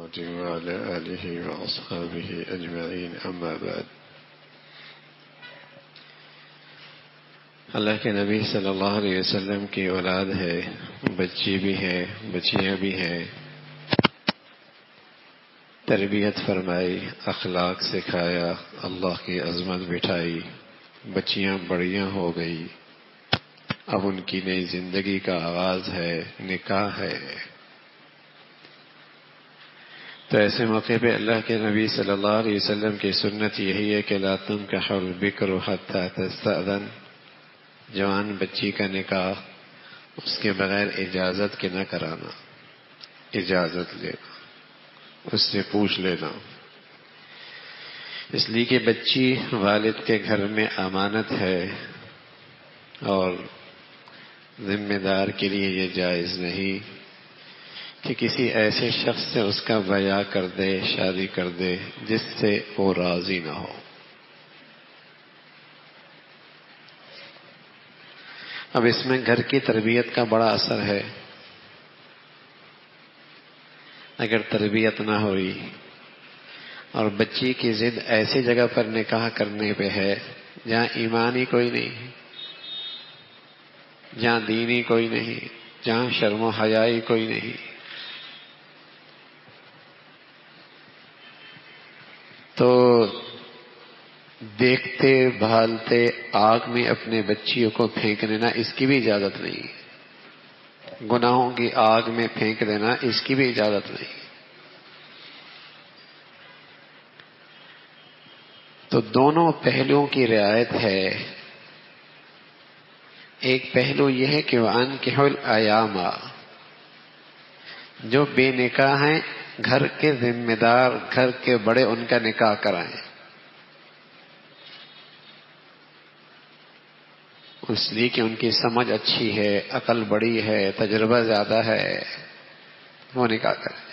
محمد وعلى آله وأصحابه أجمعين أما بعد۔ اللہ کے نبی صلی اللہ علیہ وسلم کی اولاد ہے، بچی بھی ہے، بچیاں بھی ہیں، تربیت فرمائی، اخلاق سکھایا، اللہ کی عظمت بٹھائی، بچیاں بڑیاں ہو گئی، اب ان کی نئی زندگی کا آغاز ہے، نکاح ہے۔ تو ایسے موقع پہ اللہ کے نبی صلی اللہ علیہ وسلم کی سنت یہی ہے کہ لا تنکح البکر حتی تستأذن، جوان بچی کا نکاح اس کے بغیر اجازت کے نہ کرانا، اجازت لینا، اس سے پوچھ لینا، اس لیے کہ بچی والد کے گھر میں امانت ہے اور ذمہ دار کے لیے یہ جائز نہیں کہ کسی ایسے شخص سے اس کا بیاہ کر دے، شادی کر دے جس سے وہ راضی نہ ہو۔ اب اس میں گھر کی تربیت کا بڑا اثر ہے۔ اگر تربیت نہ ہوئی اور بچی کی ضد ایسی جگہ پر نکاح کرنے پہ ہے جہاں ایمان ہی کوئی نہیں، جہاں دین ہی کوئی نہیں، جہاں شرم و حیا ہی کوئی نہیں، تو دیکھتے بھالتے آگ میں اپنے بچیوں کو پھینک دینا اس کی بھی اجازت نہیں، گناہوں کی آگ میں پھینک دینا اس کی بھی اجازت نہیں۔ تو دونوں پہلوؤں کی رعایت ہے۔ ایک پہلو یہ ہے کہ وَأَنكِحُوا الْأَيَامَ، جو بے نکاح ہیں گھر کے ذمہ دار، گھر کے بڑے ان کا نکاح کرائیں، اس لیے کہ ان کی سمجھ اچھی ہے، عقل بڑی ہے، تجربہ زیادہ ہے، وہ نکاح کریں۔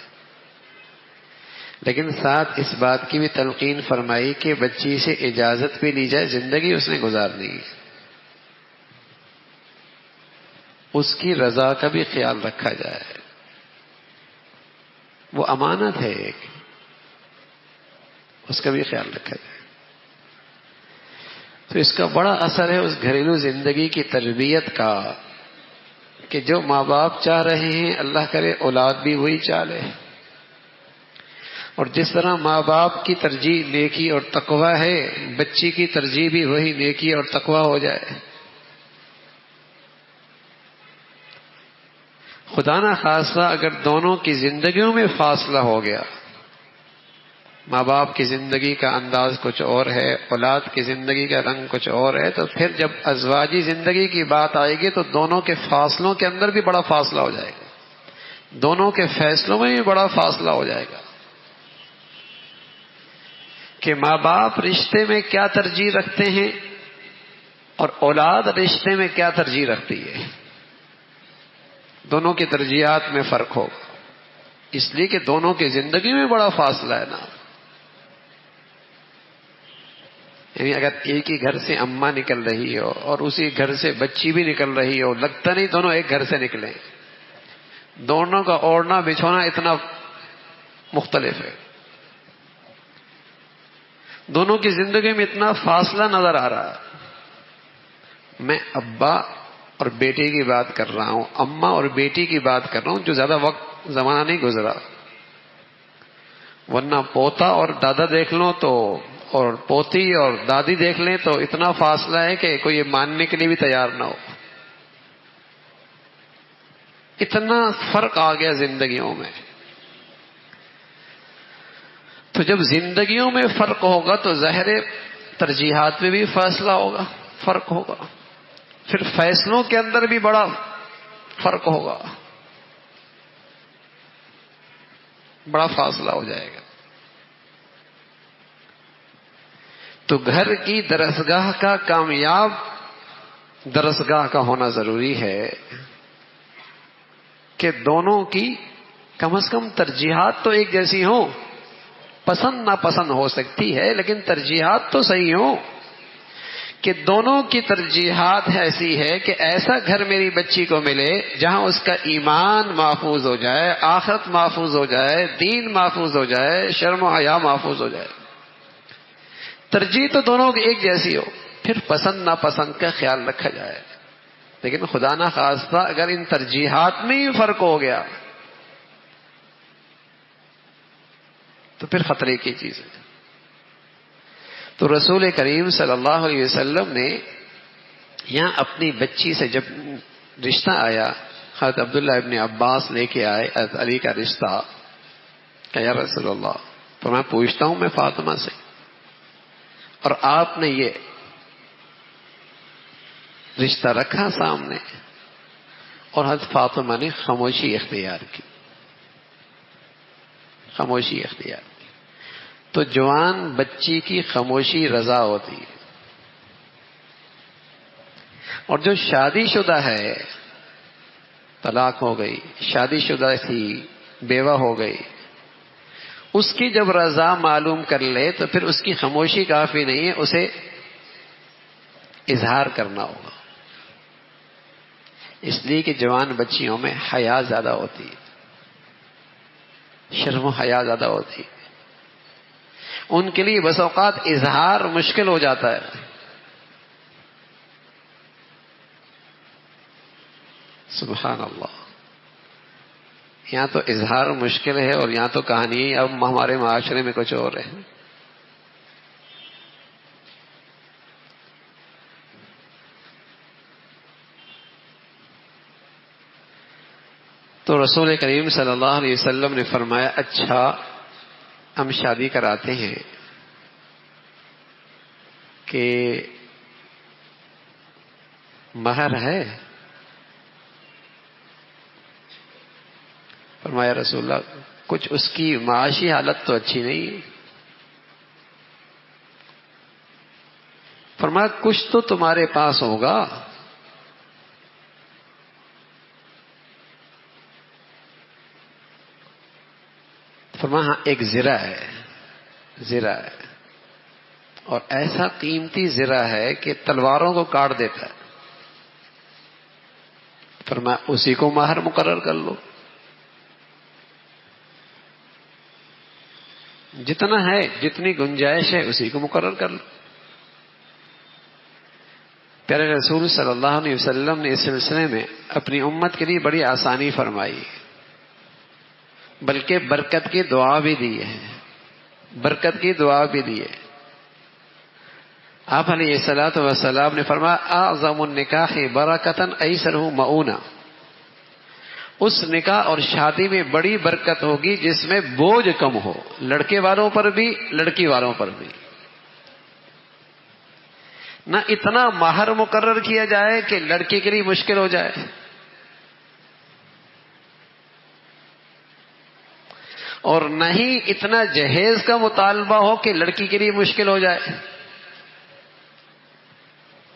لیکن ساتھ اس بات کی بھی تلقین فرمائی کہ بچی سے اجازت بھی لی جائے، زندگی اس نے گزارنی ہے، اس کی رضا کا بھی خیال رکھا جائے، وہ امانت ہے ایک، اس کا بھی خیال رکھا جائے۔ تو اس کا بڑا اثر ہے اس گھریلو زندگی کی تربیت کا کہ جو ماں باپ چاہ رہے ہیں اللہ کرے اولاد بھی وہی چاہے، اور جس طرح ماں باپ کی ترجیح نیکی اور تقوی ہے، بچی کی ترجیح بھی وہی نیکی اور تقوی ہو جائے۔ خدا نہ خاصہ اگر دونوں کی زندگیوں میں فاصلہ ہو گیا، ماں باپ کی زندگی کا انداز کچھ اور ہے، اولاد کی زندگی کا رنگ کچھ اور ہے، تو پھر جب ازواجی زندگی کی بات آئے گی تو دونوں کے فاصلوں کے اندر بھی بڑا فاصلہ ہو جائے گا، دونوں کے فیصلوں میں بھی بڑا فاصلہ ہو جائے گا کہ ماں باپ رشتے میں کیا ترجیح رکھتے ہیں اور اولاد رشتے میں کیا ترجیح رکھتی ہے، دونوں کی ترجیحات میں فرق ہوگا، اس لیے کہ دونوں کی زندگی میں بڑا فاصلہ ہے نا۔ یعنی اگر ایک ہی گھر سے اماں نکل رہی ہو اور اسی گھر سے بچی بھی نکل رہی ہو، لگتا نہیں دونوں ایک گھر سے نکلے، دونوں کا اوڑھنا بچھونا اتنا مختلف ہے، دونوں کی زندگی میں اتنا فاصلہ نظر آ رہا ہے۔ میں ابا اور بیٹے کی بات کر رہا ہوں، اماں اور بیٹی کی بات کر رہا ہوں، جو زیادہ وقت زمانہ نہیں گزرا، ورنہ پوتا اور دادا دیکھ لو تو، اور پوتی اور دادی دیکھ لیں تو اتنا فاصلہ ہے کہ کوئی یہ ماننے کے لیے بھی تیار نہ ہو، اتنا فرق آ گیا زندگیوں میں۔ تو جب زندگیوں میں فرق ہوگا تو ظاہر ترجیحات میں بھی فاصلہ ہوگا، فرق ہوگا، پھر فیصلوں کے اندر بھی بڑا فرق ہوگا، بڑا فاصلہ ہو جائے گا۔ تو گھر کی درسگاہ کا کامیاب درسگاہ کا ہونا ضروری ہے کہ دونوں کی کم از کم ترجیحات تو ایک جیسی ہوں، پسند ناپسند ہو سکتی ہے لیکن ترجیحات تو صحیح ہوں کہ دونوں کی ترجیحات ایسی ہے کہ ایسا گھر میری بچی کو ملے جہاں اس کا ایمان محفوظ ہو جائے، آخرت محفوظ ہو جائے، دین محفوظ ہو جائے، شرم و حیا محفوظ ہو جائے۔ ترجیح تو دونوں کی ایک جیسی ہو، پھر پسند ناپسند کا خیال رکھا جائے۔ لیکن خدا نہ خواستہ اگر ان ترجیحات میں ہی فرق ہو گیا تو پھر خطرے کی چیز ہے۔ تو رسول کریم صلی اللہ علیہ وسلم نے یہاں اپنی بچی سے جب رشتہ آیا، حضرت عبداللہ ابن عباس لے کے آئے حضرت علی کا رشتہ، کہ یا رسول اللہ، تو میں پوچھتا ہوں میں فاطمہ سے، اور آپ نے یہ رشتہ رکھا سامنے، اور حضرت فاطمہ نے خاموشی اختیار کی، خاموشی اختیار کی۔ تو جوان بچی کی خاموشی رضا ہوتی ہے، اور جو شادی شدہ ہے، طلاق ہو گئی، شادی شدہ تھی، بیوہ ہو گئی، اس کی جب رضا معلوم کر لے تو پھر اس کی خاموشی کافی نہیں ہے، اسے اظہار کرنا ہوگا۔ اس لیے کہ جوان بچیوں میں حیا زیادہ ہوتی ہے، شرم و حیا زیادہ ہوتی ہے، ان کے لیے بس اوقات اظہار مشکل ہو جاتا ہے۔ سبحان اللہ، یہاں تو اظہار مشکل ہے اور یہاں تو کہانی اب ہمارے معاشرے میں کچھ اور ہے۔ تو رسول کریم صلی اللہ علیہ وسلم نے فرمایا، اچھا ہم شادی کراتے ہیں کہ مہر ہے؟ فرمایا رسول اللہ، کچھ اس کی معاشی حالت تو اچھی نہیں ہے۔ فرمایا کچھ تو تمہارے پاس ہوگا۔ فرمایا ہاں ایک زرہ ہے، زرہ ہے، اور ایسا قیمتی زرہ ہے کہ تلواروں کو کاٹ دیتا ہے۔ فرمایا اسی کو مہر مقرر کر لو، جتنا ہے، جتنی گنجائش ہے اسی کو مقرر کر لو۔ پیارے رسول صلی اللہ علیہ وسلم نے اس سلسلے میں اپنی امت کے لیے بڑی آسانی فرمائی، بلکہ برکت کی دعا بھی دی ہے، برکت کی دعا بھی دی ہے۔ آپ علیہ الصلوۃ والسلام نے فرمایا، اعظم النکاح برکتاً ایسرہ مؤونہ، اس نکاح اور شادی میں بڑی برکت ہوگی جس میں بوجھ کم ہو، لڑکے والوں پر بھی لڑکی والوں پر بھی۔ نہ اتنا مہر مقرر کیا جائے کہ لڑکی کے لیے مشکل ہو جائے، اور نہ ہی اتنا جہیز کا مطالبہ ہو کہ لڑکی کے لیے مشکل ہو جائے،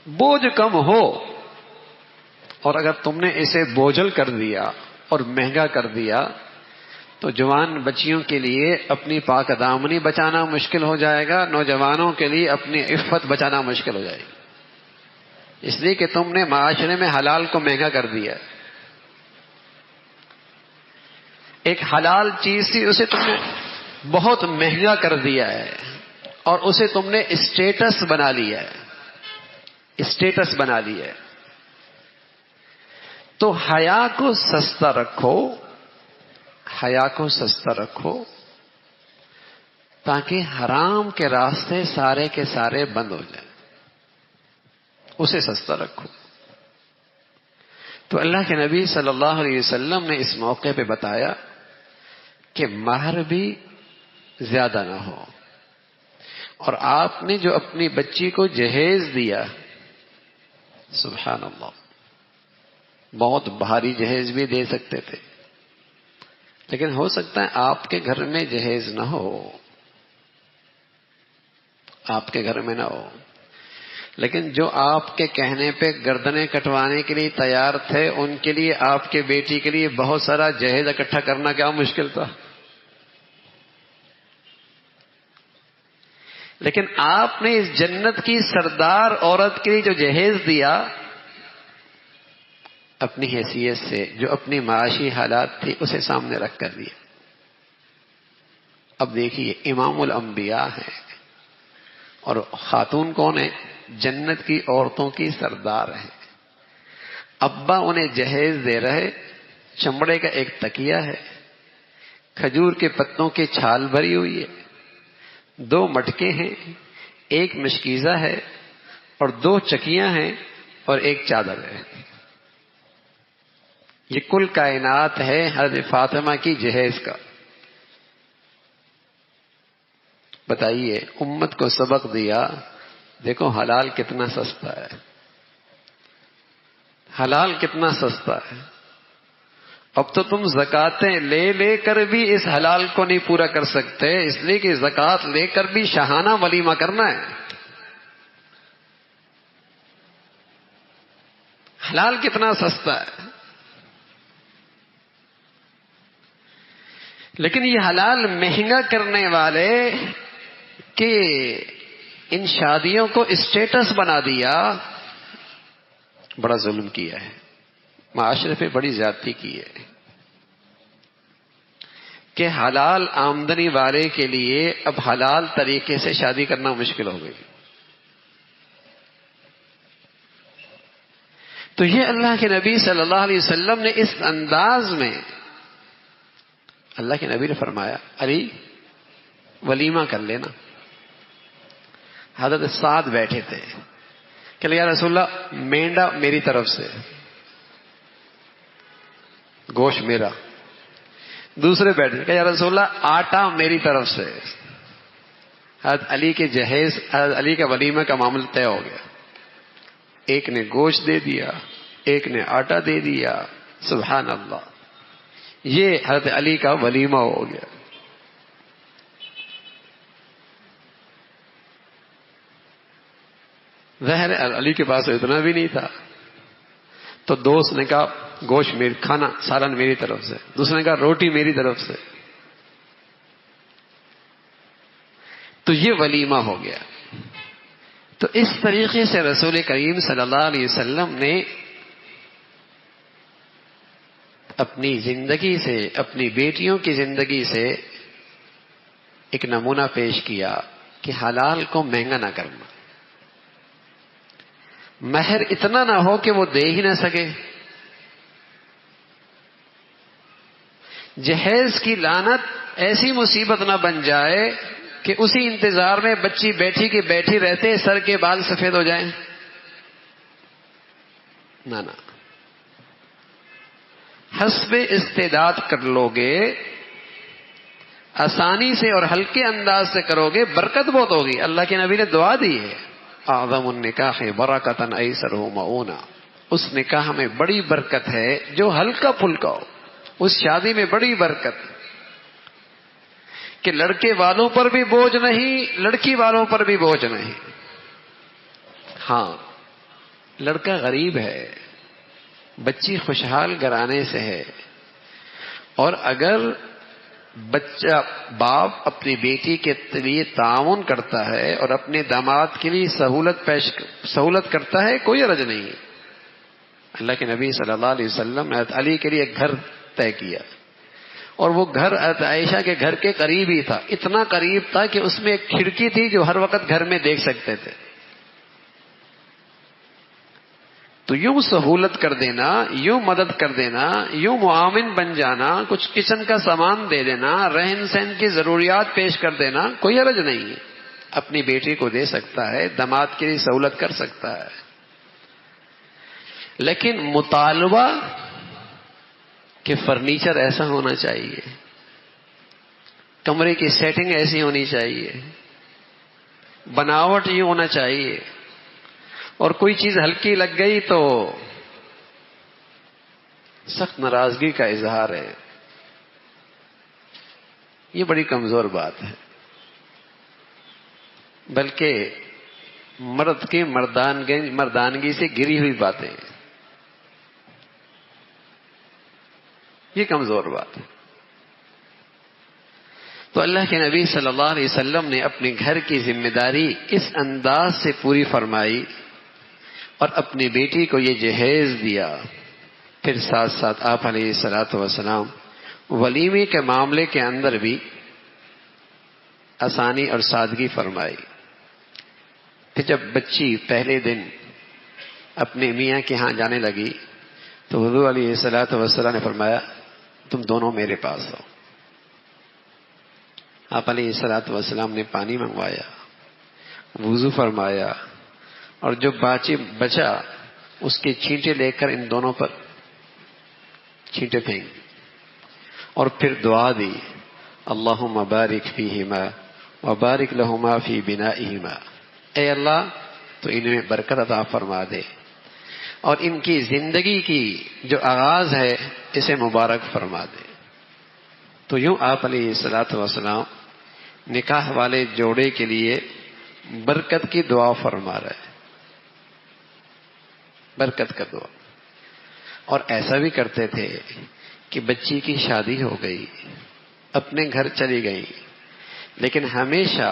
بوجھ کم ہو۔ اور اگر تم نے اسے بوجھل کر دیا اور مہنگا کر دیا تو جوان بچیوں کے لیے اپنی پاک دامنی بچانا مشکل ہو جائے گا، نوجوانوں کے لیے اپنی عفت بچانا مشکل ہو جائے گی، اس لیے کہ تم نے معاشرے میں حلال کو مہنگا کر دیا۔ ایک حلال چیز تھی، اسے تم نے بہت مہنگا کر دیا ہے، اور اسے تم نے اسٹیٹس بنا لیا ہے، اسٹیٹس بنا لیا ہے۔ تو حیا کو سستا رکھو، حیا کو سستا رکھو، تاکہ حرام کے راستے سارے کے سارے بند ہو جائیں، اسے سستا رکھو۔ تو اللہ کے نبی صلی اللہ علیہ وسلم نے اس موقع پہ بتایا کہ مہر بھی زیادہ نہ ہو، اور آپ نے جو اپنی بچی کو جہیز دیا، سبحان اللہ، بہت بھاری جہیز بھی دے سکتے تھے، لیکن ہو سکتا ہے آپ کے گھر میں جہیز نہ ہو، آپ کے گھر میں نہ ہو، لیکن جو آپ کے کہنے پہ گردنیں کٹوانے کے لیے تیار تھے، ان کے لیے آپ کے بیٹی کے لیے بہت سارا جہیز اکٹھا کرنا کیا مشکل تھا؟ لیکن آپ نے اس جنت کی سردار عورت کے لیے جو جہیز دیا اپنی حیثیت سے، جو اپنی معاشی حالات تھی، اسے سامنے رکھ کر دیا. اب دیکھیے امام الانبیاء ہے اور خاتون کون ہے؟ جنت کی عورتوں کی سردار ہے. ابا انہیں جہیز دے رہے، چمڑے کا ایک تکیہ ہے، کھجور کے پتوں کی چھال بھری ہوئی ہے، 2 مٹکے ہیں، ایک مشکیزہ ہے اور 2 چکیاں ہیں اور ایک چادر ہے. یہ کل کائنات ہے حضرت فاطمہ کی جہیز کا. بتائیے امت کو سبق دیا، دیکھو حلال کتنا سستا ہے، حلال کتنا سستا ہے. اب تو تم زکاتیں لے لے کر بھی اس حلال کو نہیں پورا کر سکتے، اس لیے کہ زکات لے کر بھی شاہانہ ولیمہ کرنا ہے. حلال کتنا سستا ہے. لیکن یہ حلال مہنگا کرنے والے کہ ان شادیوں کو اسٹیٹس بنا دیا، بڑا ظلم کیا ہے، معاشرے پہ بڑی زیادتی کی ہے کہ حلال آمدنی والے کے لیے اب حلال طریقے سے شادی کرنا مشکل ہو گئی. تو یہ اللہ کے نبی صلی اللہ علیہ وسلم نے اس انداز میں، اللہ کے نبی نے فرمایا علی ولیمہ کر لینا. حضرت سعد بیٹھے تھے کہ یا رسول اللہ مینڈا میری طرف سے، گوشت میرا. دوسرے بیٹھے کہ یا رسول اللہ آٹا میری طرف سے. حضرت علی کے جہیز، حضرت علی کا ولیمہ کا معاملہ طے ہو گیا. ایک نے گوشت دے دیا، ایک نے آٹا دے دیا. سبحان اللہ، یہ حضرت علی کا ولیمہ ہو گیا. ظاہر علی کے پاس اتنا بھی نہیں تھا، تو دوست نے کہا گوشت میری، کھانا سالن میری طرف سے. دوسرے نے کہا روٹی میری طرف سے. تو یہ ولیمہ ہو گیا. تو اس طریقے سے رسول کریم صلی اللہ علیہ وسلم نے اپنی زندگی سے، اپنی بیٹیوں کی زندگی سے ایک نمونہ پیش کیا کہ حلال کو مہنگا نہ کرنا. مہر اتنا نہ ہو کہ وہ دے ہی نہ سکے. جہیز کی لعنت ایسی مصیبت نہ بن جائے کہ اسی انتظار میں بچی بیٹھی کی بیٹھی رہتے سر کے بال سفید ہو جائیں. نہ نہ، حسب استعداد کر لو گے، آسانی سے اور ہلکے انداز سے کرو گے، برکت بہت ہوگی. اللہ کے نبی نے دعا دی ہے اعظم النکاح برکۃ ایسرہ مؤونہ. اس نکاح میں بڑی برکت ہے جو ہلکا پھلکا ہو. اس شادی میں بڑی برکت کہ لڑکے والوں پر بھی بوجھ نہیں، لڑکی والوں پر بھی بوجھ نہیں. ہاں لڑکا غریب ہے، بچی خوشحال گھرانے سے ہے، اور اگر بچہ باپ اپنی بیٹی کے لیے تعاون کرتا ہے اور اپنے داماد کے لیے سہولت کرتا ہے، کوئی حرج نہیں ہے. اللہ کے نبی صلی اللہ علیہ وسلم نے حضرت علی کے لیے ایک گھر طے کیا، اور وہ گھر حضرت عائشہ کے گھر کے قریب ہی تھا. اتنا قریب تھا کہ اس میں ایک کھڑکی تھی جو ہر وقت گھر میں دیکھ سکتے تھے. تو یوں سہولت کر دینا، یوں مدد کر دینا، یوں معاون بن جانا، کچھ کچن کا سامان دے دینا، رہن سہن کی ضروریات پیش کر دینا، کوئی حرج نہیں ہے. اپنی بیٹی کو دے سکتا ہے، داماد کے لیے سہولت کر سکتا ہے. لیکن مطالبہ کہ فرنیچر ایسا ہونا چاہیے، کمرے کی سیٹنگ ایسی ہونی چاہیے، بناوٹ یہ ہونا چاہیے، اور کوئی چیز ہلکی لگ گئی تو سخت ناراضگی کا اظہار ہے. یہ بڑی کمزور بات ہے، بلکہ مرد کی مردانگی سے گری ہوئی باتیں، یہ کمزور بات ہے. تو اللہ کے نبی صلی اللہ علیہ وسلم نے اپنے گھر کی ذمہ داری اس انداز سے پوری فرمائی اور اپنی بیٹی کو یہ جہیز دیا. پھر ساتھ ساتھ آپ علیہ الصلوۃ والسلام ولیمے کے معاملے کے اندر بھی آسانی اور سادگی فرمائی. پھر جب بچی پہلے دن اپنے میاں کے ہاں جانے لگی تو حضور علیہ الصلوۃ والسلام نے فرمایا تم دونوں میرے پاس ہو. آپ علیہ الصلوۃ والسلام نے پانی منگوایا, وضو فرمایا اور جو بچا اس کے چھینٹے لے کر ان دونوں پر چھینٹے پھینک اور پھر دعا دی اللہم بارک فیہما وبارک لہما فی بنائہما. اے اللہ تو ان میں برکت عطا فرما دے اور ان کی زندگی کی جو آغاز ہے اسے مبارک فرما دے. تو یوں آپ علیہ الصلوۃ والسلام نکاح والے جوڑے کے لیے برکت کی دعا فرما رہے, برکت کا دعا. اور ایسا بھی کرتے تھے کہ بچی کی شادی ہو گئی, اپنے گھر چلی گئی, لیکن ہمیشہ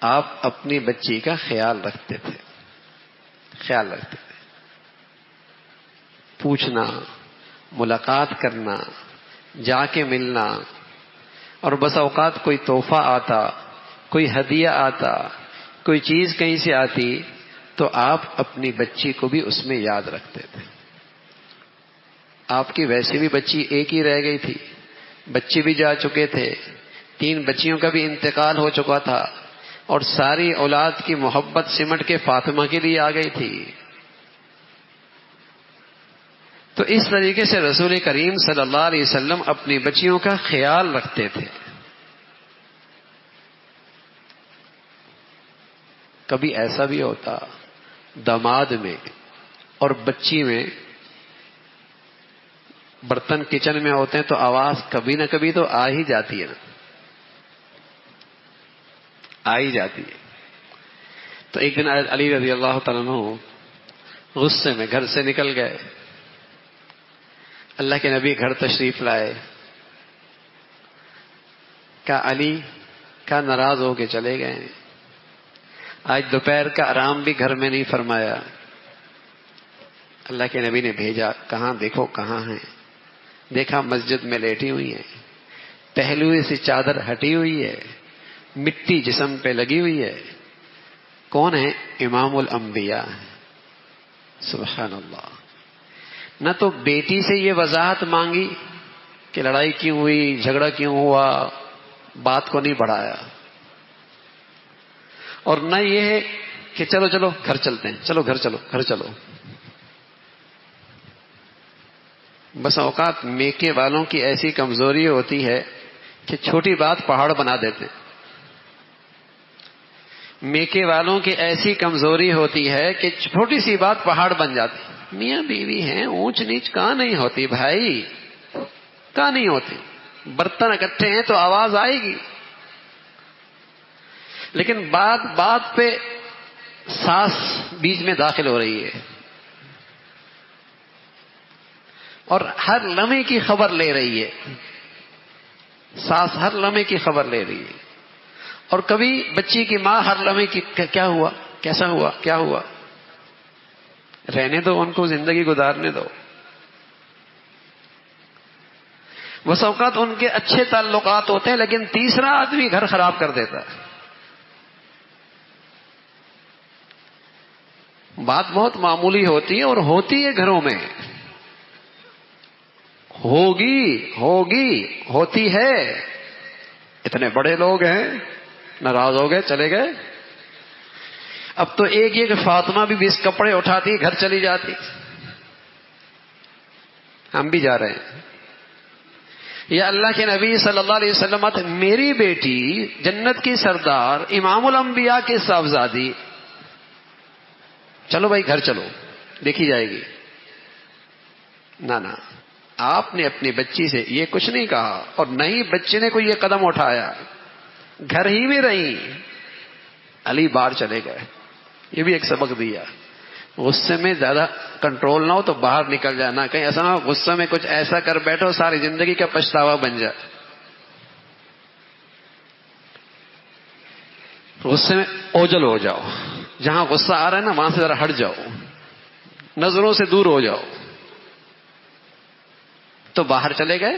آپ اپنی بچی کا خیال رکھتے تھے, خیال رکھتے تھے. پوچھنا, ملاقات کرنا, جا کے ملنا, اور بس اوقات کوئی تحفہ آتا, کوئی ہدیہ آتا, کوئی چیز کہیں سے آتی تو آپ اپنی بچی کو بھی اس میں یاد رکھتے تھے. آپ کی ویسے بھی بچی ایک ہی رہ گئی تھی, بچے بھی جا چکے تھے, 3 بچیوں کا بھی انتقال ہو چکا تھا اور ساری اولاد کی محبت سمٹ کے فاطمہ کے لیے آ گئی تھی. تو اس طریقے سے رسول کریم صلی اللہ علیہ وسلم اپنی بچیوں کا خیال رکھتے تھے. کبھی ایسا بھی ہوتا داماد میں اور بچی میں برتن کچن میں ہوتے ہیں تو آواز کبھی نہ کبھی تو آ ہی جاتی ہے نا, آ ہی جاتی ہے. تو ایک دن علی رضی اللہ تعالیٰ عنہ غصے میں گھر سے نکل گئے. اللہ کے نبی گھر تشریف لائے. کہا علی کیا ناراض ہو کے چلے گئے؟ آج دوپہر کا آرام بھی گھر میں نہیں فرمایا. اللہ کے نبی نے بھیجا, کہاں دیکھو کہاں ہیں. دیکھا مسجد میں لیٹی ہوئی ہیں, پہلوئے سے چادر ہٹی ہوئی ہے, مٹی جسم پہ لگی ہوئی ہے. کون ہے؟ امام الانبیاء. سبحان اللہ. نہ تو بیٹی سے یہ وضاحت مانگی کہ لڑائی کیوں ہوئی, جھگڑا کیوں ہوا, بات کو نہیں بڑھایا, اور نہ یہ ہے کہ چلو چلو گھر چلتے ہیں, چلو گھر چلو گھر چلو. بس اوقات میکے والوں کی ایسی کمزوری ہوتی ہے کہ چھوٹی بات پہاڑ بنا دیتے ہیں. میکے والوں کی ایسی کمزوری ہوتی ہے کہ چھوٹی سی بات پہاڑ بن جاتی. میاں بیوی ہیں, اونچ نیچ کہاں نہیں ہوتی بھائی, کہاں نہیں ہوتی. برتن اکٹھے ہیں تو آواز آئے گی, لیکن بات بات پہ ساس بیچ میں داخل ہو رہی ہے اور ہر لمحے کی خبر لے رہی ہے. ساس ہر لمحے کی خبر لے رہی ہے, اور کبھی بچی کی ماں ہر لمحے کی کیا ہوا, کیسا ہوا, کیا ہوا. رہنے دو, ان کو زندگی گزارنے دو. بس اوقات ان کے اچھے تعلقات ہوتے ہیں لیکن تیسرا آدمی گھر خراب کر دیتا ہے. بات بہت معمولی ہوتی ہے اور ہوتی ہے گھروں میں, ہوگی ہوتی ہے. اتنے بڑے لوگ ہیں, ناراض ہو گئے چلے گئے. اب تو ایک یہ کہ فاطمہ بھی 20 کپڑے اٹھاتی گھر چلی جاتی. ہم بھی جا رہے ہیں. یا اللہ کے نبی صلی اللہ علیہ وسلم, میری بیٹی جنت کی سردار امام الانبیاء کی صاحبزادی, چلو بھائی گھر چلو, دیکھی جائے گی. نہ آپ نے اپنی بچی سے یہ کچھ نہیں کہا اور نہ ہی بچے نے کوئی یہ قدم اٹھایا. گھر ہی میں رہی. علی باہر چلے گئے. یہ بھی ایک سبق دیا. غصے میں زیادہ کنٹرول نہ ہو تو باہر نکل جانا, کہیں ایسا نہ غصے میں کچھ ایسا کر بیٹھو ساری زندگی کا پچھتاوا بن جائے. غصے میں اوجل ہو جاؤ، جہاں غصہ آ رہا ہے نا وہاں سے ذرا ہٹ جاؤ، نظروں سے دور ہو جاؤ. تو باہر چلے گئے،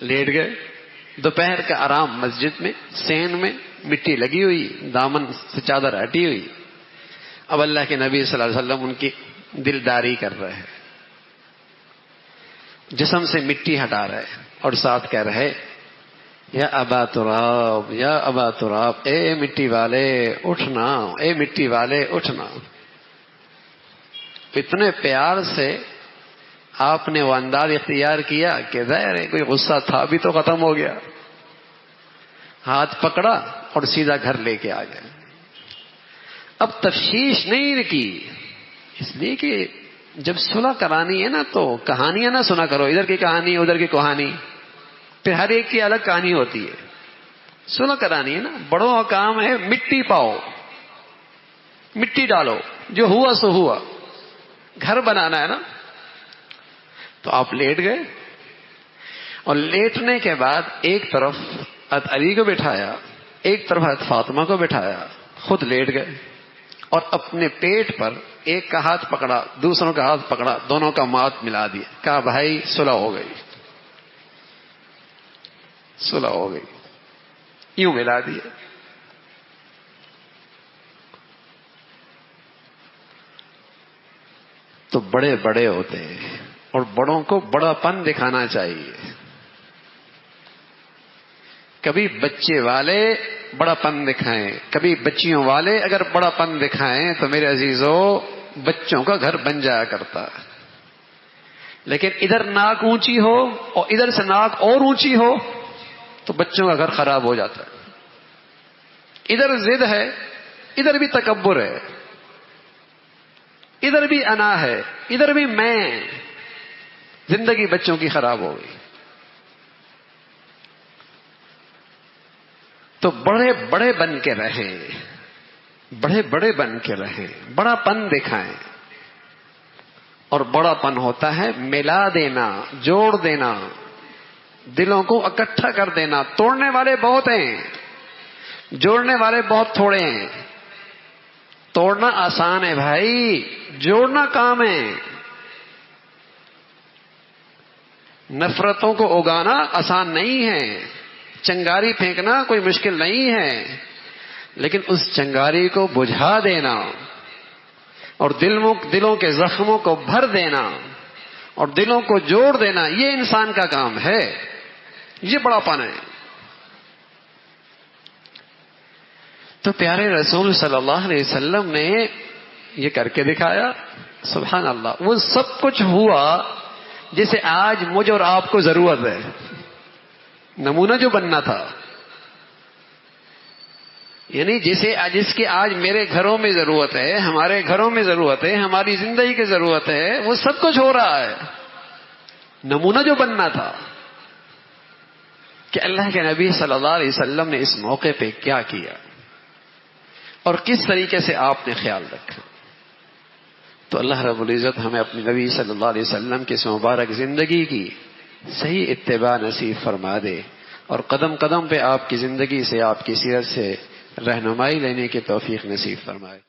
لیٹ گئے. دوپہر کا آرام مسجد میں، سین میں، مٹی لگی ہوئی، دامن سے چادر ہٹی ہوئی. اب اللہ کے نبی صلی اللہ علیہ وسلم ان کی دلداری کر رہے ہیں، جسم سے مٹی ہٹا رہے اور ساتھ کہہ رہے یا ابا تراب، یا ابا تراب، اے مٹی والے اٹھنا، اے مٹی والے اٹھنا. اتنے پیار سے آپ نے وہ انداز اختیار کیا کہ ظاہر ہے کوئی غصہ تھا بھی تو ختم ہو گیا. ہاتھ پکڑا اور سیدھا گھر لے کے آ گئے. اب تفشیش نہیں کی، اس لیے کہ جب صلح کرانی ہے نا تو کہانیاں نہ سنا کرو، ادھر کی کہانی ادھر کی کہانی، پھر ہر ایک کی الگ کہانی ہوتی ہے. صلح کرانی ہے نا، بڑوں کا کام ہے مٹی پاؤ، مٹی ڈالو، جو ہوا سو ہوا. گھر بنانا ہے نا. تو آپ لیٹ گئے اور لیٹنے کے بعد ایک طرف حضرت علی کو بٹھایا، ایک طرف حضرت فاطمہ کو بٹھایا، خود لیٹ گئے اور اپنے پیٹ پر ایک کا ہاتھ پکڑا، دوسروں کا ہاتھ پکڑا، دونوں کا ماتھ ملا دیا. کہا بھائی صلح ہو گئی، صلح ہو گئی، یوں ملا دیا. تو بڑے بڑے ہوتے ہیں اور بڑوں کو بڑا پن دکھانا چاہیے. کبھی بچے والے بڑا پن دکھائیں، کبھی بچیوں والے اگر بڑا پن دکھائیں تو میرے عزیزو بچوں کا گھر بن جایا کرتا ہے. لیکن ادھر ناک اونچی ہو اور ادھر سے ناک اور اونچی ہو تو بچوں کا گھر خراب ہو جاتا ہے. ادھر ضد ہے، ادھر بھی تکبر ہے، ادھر بھی انا ہے، ادھر بھی میں، زندگی بچوں کی خراب ہو گئی. تو بڑے بڑے بن کے رہیں، بڑے بڑے بن کے رہیں، بڑا پن دکھائیں. اور بڑا پن ہوتا ہے ملا دینا، جوڑ دینا، دلوں کو اکٹھا کر دینا. توڑنے والے بہت ہیں، جوڑنے والے بہت تھوڑے ہیں. توڑنا آسان ہے بھائی، جوڑنا کام ہے. نفرتوں کو اگانا آسان نہیں ہے، چنگاری پھینکنا کوئی مشکل نہیں ہے، لیکن اس چنگاری کو بجھا دینا اور دلوں کے زخموں کو بھر دینا اور دلوں کو جوڑ دینا، یہ انسان کا کام ہے، یہ بڑا پن ہے. تو پیارے رسول صلی اللہ علیہ وسلم نے یہ کر کے دکھایا. سبحان اللہ، وہ سب کچھ ہوا جسے آج مجھے اور آپ کو ضرورت ہے. نمونہ جو بننا تھا، یعنی جس کی آج میرے گھروں میں ضرورت ہے، ہمارے گھروں میں ضرورت ہے، ہماری زندگی کی ضرورت ہے، وہ سب کچھ ہو رہا ہے. نمونہ جو بننا تھا کہ اللہ کے نبی صلی اللہ علیہ وسلم نے اس موقع پہ کیا کیا اور کس طریقے سے آپ نے خیال رکھا. تو اللہ رب العزت ہمیں اپنے نبی صلی اللہ علیہ وسلم کی اس مبارک زندگی کی صحیح اتباع نصیب فرما دے اور قدم قدم پہ آپ کی زندگی سے، آپ کی سیرت سے رہنمائی لینے کی توفیق نصیب فرمائے.